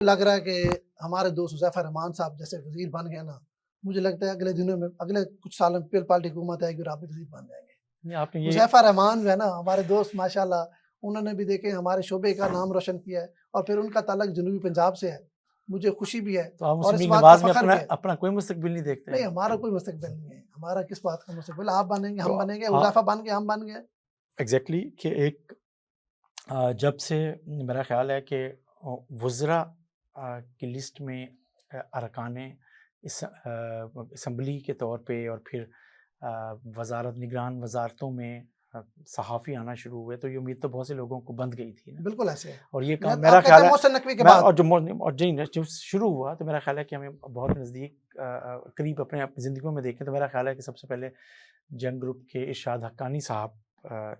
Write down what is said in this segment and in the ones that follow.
لگ رہا ہے کہ ہمارے دوست حذیفہ رحمان صاحب جیسے وزیر بن گئے نا، مجھے لگتا ہے اگلے دنوں میں اگلے کچھ سالوں میں پیپل پارٹی حکومت آئے گی اور آپ بھی وزیر بن جائیں گے۔ نہیں آپ نے یہ حذیفہ رحمان جو ہے نا ہمارے دوست ماشاءاللہ، انہوں نے بھی دیکھیں ہمارے شعبے کا نام روشن کیا ہے اور پھر ان کا تعلق جنوبی پنجاب سے ہے، مجھے خوشی بھی ہے تو آپ اور مسلم اس لیگ بات نواز کا میں فخر بھی ہے۔ اپنا کوئی مستقبل نہیں دیکھتے نہیں ہیں؟ ہمارا کوئی مستقبل نہیں ہے، ہمارا کس بات کا مستقبل؟ آپ بنیں گے، تو ہم بنیں گے، ہاں حذیفہ بن گئے، ہم بن گئے۔ ایگزیکٹلی کہ ایک جب سے میرا خیال ہے کہ وزراء کی لسٹ میں ارکان اسمبلی کے طور پہ اور پھر وزارت نگران وزارتوں میں صحافی آنا شروع ہوئے تو یہ امید تو بہت سے لوگوں کو بند گئی تھی نا، بالکل ایسے ہے۔ اور یہ آپ کام میرا کہتے خیال ہیں ہے محسن نقوی کے میں بعد اور جب شروع ہوا تو میرا خیال ہے کہ ہمیں بہت نزدیک قریب اپنے زندگیوں میں دیکھیں تو میرا خیال ہے کہ سب سے پہلے جنگ گروپ کے ارشاد حقانی صاحب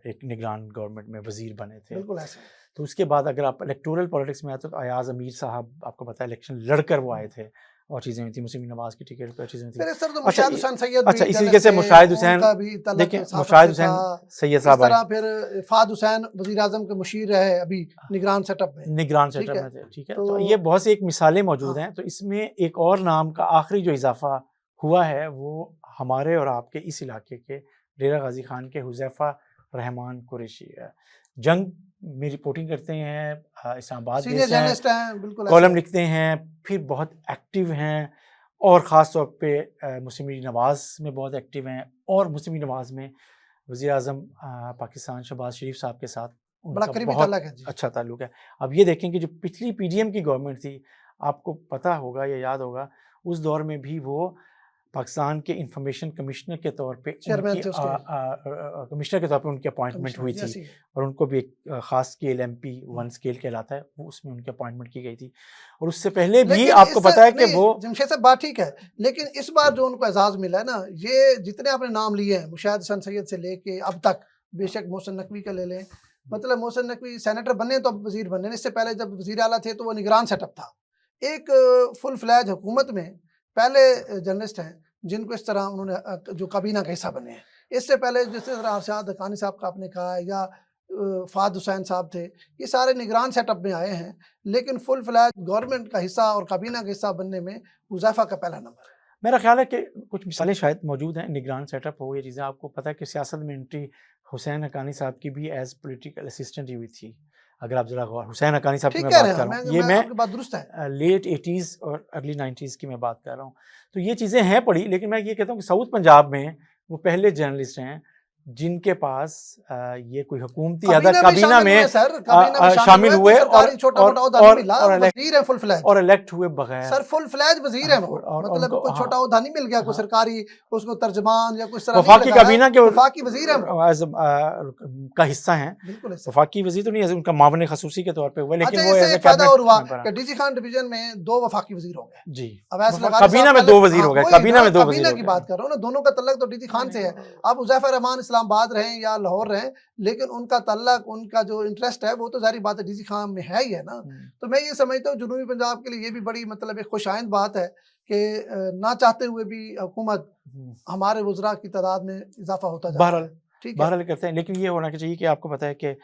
ایک نگران گورنمنٹ میں وزیر بنے تھے، بالکل ایسے ہے۔ تو اس کے بعد اگر آپ الیکٹورل پالیٹکس میں آتے تو ایاز امیر صاحب آپ کو پتا ہے الیکشن لڑ کر وہ آئے تھے اور چیزیں ہوئی تھیں، مسلم نواز کی ٹکٹ پہ چیزیں تھیں۔ پھر اس طرح تو اچھا مشاہد حسین سید اچھا بھی اسی جرنلسٹ طریقے سے تھے، مشاہد ان حسین کا بھی تعلق دیکھیں صحافت مشاہد سے حسین تھا۔ سید اس صاحب آئے طرح پھر فہد حسین وزیر اعظم کے مشیر رہے ابھی نگران سیٹ اپ میں، نگران ٹھیک سیٹ ہے؟ میں تھے، ٹھیک ہے، تو تو یہ بہت سی ایک مثالیں موجود ہاں ہیں۔ تو اس میں ایک اور نام کا آخری جو اضافہ ہوا ہے وہ ہمارے اور آپ کے اس علاقے کے ڈیرہ غازی خان کے حذیفہ رحمان قریشی ہے، جنگ میں رپورٹنگ کرتے ہیں، اسلام آباد سینئر بیس ہیں، جرنلسٹ ہیں، بالکل ایسے کالم ہے۔ لکھتے ہیں، پھر بہت ایکٹیو ہیں اور خاص طور پہ مسلم لیگ نواز میں بہت ایکٹیو ہیں، اور مسلم لیگ نواز میں وزیر اعظم پاکستان شہباز شریف صاحب کے ساتھ ان بڑا کا قریبی بہت تعلق ہے جی۔ اچھا تعلق ہے۔ اب یہ دیکھیں کہ جو پچھلی پی ڈی ایم کی گورنمنٹ تھی، آپ کو پتہ ہوگا یا یاد ہوگا، اس دور میں بھی وہ پاکستان کے انفارمیشن کمشنر کے طور پہ چیئرمین تھے اس کے، کمشنر کے طور پہ ان کی اپوائنٹمنٹ ہوئی تھی، ایسی ہے۔ اور ان کو بھی ایک خاص اسکیل MP1 اسکیل کہلاتا ہے، وہ اس میں ان کی اپوائنٹمنٹ کی گئی تھی، اور اس سے پہلے بھی لیکن آپ کو اس سے پتہ ہے کہ نہیں، وہ جمشید صاحب بات ٹھیک ہے، لیکن اس بار جو ان کو اعزاز ملا ہے نا، یہ جتنے آپ نے نام لیے ہیں مشاہد حسین سید سے لے کے اب تک، بے شک محسن نقوی کا لے لیں، مطلب محسن نقوی سینیٹر بنے تو اب وزیر بنے، اس سے پہلے جب وزیر اعلیٰ تھے تو وہ نگران سیٹ اپ تھا۔ ایک فل فلیج حکومت میں پہلے جرنلسٹ ہیں جن کو اس طرح انہوں نے جو کابینہ کا حصہ بنے ہیں۔ اس سے پہلے جس طرح ارشاد حقانی صاحب کا آپ نے کہا ہے یا فہد حسین صاحب تھے، یہ سارے نگران سیٹ اپ میں آئے ہیں، لیکن فل فلیج گورنمنٹ کا حصہ اور کابینہ کا حصہ بننے میں حذیفہ کا پہلا نمبر ہے۔ میرا خیال ہے کہ کچھ مثالیں شاید موجود ہیں، نگران سیٹ اپ ہو، یہ چیزیں آپ کو پتہ ہے کہ سیاست میں انٹری حسین حقانی صاحب کی بھی ایز پولیٹیکل اسسٹنٹ ہی ہوئی تھی، اگر آپ ذرا غور، حسین حقانی صاحب کی ٹھیک میں کہہ بات رہے کر رہا ہیں، ہوں، یہ میں آپ کی بات درست ہے۔ لیٹ 80s اور ارلی 90s کی میں بات کر رہا ہوں، تو یہ چیزیں ہیں پڑھی، لیکن میں یہ کہتا ہوں کہ ساؤتھ پنجاب میں وہ پہلے جرنلسٹ ہیں جن کے پاس یہ کوئی حکومتی کابینہ میں شامل ہوئے اور الیکٹ ہوئے بغیر، سر فل فلیج وزیر ہیں وہ، مطلب کوئی چھوٹا عہدہ نہیں مل گیا، کوئی سرکاری اس کو ترجمان یا کوئی وفاقی کابینہ کے وفاقی وزیر ہیں کا حصہ ہیں، بالکل۔ وفاقی وزیر تو نہیں، ان کا معاون خصوصی کے طور پہ ہوئے، لیکن وہ ایسے فائدہ اور ہوا کہ ڈی سی خان ڈویژن میں 2 وفاقی وزیر ہو گئے جی، کابینہ میں 2 وزیر ہو گئے، کابینہ میں 2 وزیر کابینہ کی بات کر رہا ہوں نا، دونوں کا تعلق تو ڈی سی خان سے ہے۔ اب حذیفہ رحمان اسلام آباد رہیں یا لاہور رہیں، لیکن ان کا تعلق، ان کا جو انٹرسٹ ہے وہ تو ظاہری بات ہے ڈی سی خان میں ہے ہی ہے نا۔ تو میں یہ سمجھتا ہوں جنوبی پنجاب کے لیے یہ بھی بڑی مطلب ایک خوش آئند بات ہے کہ نہ چاہتے ہوئے بھی حکومت ہمارے وزراء کی تعداد میں اضافہ ہوتا جا رہا ہے، بہرحال کرتے ہیں، لیکن یہ ہونا چاہیے کہ آپ کو پتہ ہے کہ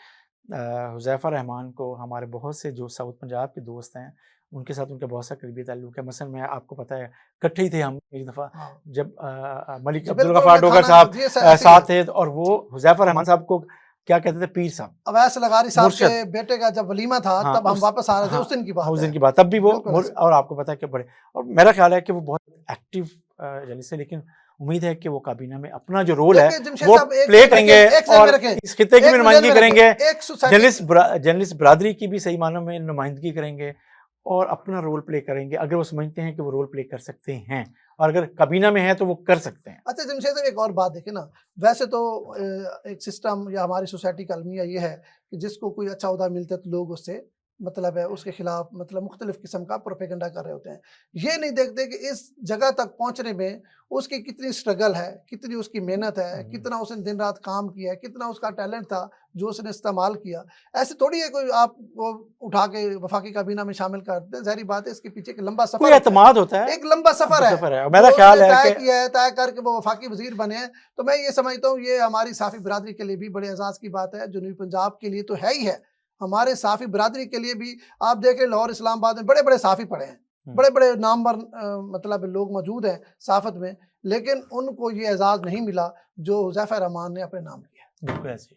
حذیفہ رحمان کو ہمارے بہت سے جو ساؤتھ پنجاب کے دوست ہیں ان کے ساتھ ان کا بہت سا قریبی تعلق ہے۔ مثلا میں آپ کو پتہ ہے اکٹھے ہی تھے ہم ایک دفعہ جب ملک عبدالغفار ڈوگر صاحب ساتھ تھے، اور وہ حذیفہ رحمان صاحب کو کیا کہتے تھے، پیر صاحب، اویس لغاری صاحب کے بیٹے کا جب ولیمہ تھا تب ہم واپس آ رہے تھے، اس دن کی بات تب بھی وہ، اور آپ کو پتہ ہے کہ بڑے، اور میرا خیال ہے کہ وہ بہت ایکٹیو جرنلسٹ ہے، لیکن امید ہے کہ وہ کابینہ میں اپنا جو رول ہے وہ پلے کریں گے اور اس خطے کی بھی نمائندگی کریں گے، جرنلسٹ برادری کی بھی صحیح معنوں میں نمائندگی کریں گے اور اپنا رول پلے کریں گے اگر وہ سمجھتے ہیں کہ وہ رول پلے کر سکتے ہیں، اور اگر کابینہ میں ہے تو وہ کر سکتے ہیں۔ اچھا جمشید صاحب ایک اور بات دیکھیں نا، ویسے تو ایک سسٹم یا ہماری سوسائٹی کا المیہ یہ ہے کہ جس کو کوئی اچھا عہدہ ملتا ہے تو لوگ اس سے مطلب ہے اس کے خلاف مطلب مختلف قسم کا پروپیگنڈا کر رہے ہوتے ہیں، یہ نہیں دیکھتے کہ اس جگہ تک پہنچنے میں اس کی کتنی سٹرگل ہے، کتنی اس کی محنت ہے، کتنا اس نے دن رات کام کیا ہے، کتنا اس کا ٹیلنٹ تھا جو اس نے استعمال کیا۔ ایسے تھوڑی ہے کوئی آپ وہ اٹھا کے وفاقی کابینہ میں شامل کر دیں، ظاہری بات ہے اس کے پیچھے ایک لمبا سفر، کوئی اعتماد ہوتا ہے، ایک لمبا سفر ہے، میرا خیال ہے کہ طے کر کے وہ وفاقی وزیر بنے ہیں۔ تو میں یہ سمجھتا ہوں یہ ہماری صحافی برادری کے لیے بھی بڑے اعزاز کی بات ہے، جنوبی پنجاب کے لیے تو ہے ہی ہے، ہمارے صحافی برادری کے لیے بھی آپ دیکھ رہے لاہور اسلام آباد میں بڑے بڑے صحافی پڑے ہیں، بڑے بڑے نامور مطلب لوگ موجود ہیں صحافت میں، لیکن ان کو یہ اعزاز نہیں ملا جو حذیفہ رحمان نے اپنے نام کیا. بالکل ایسے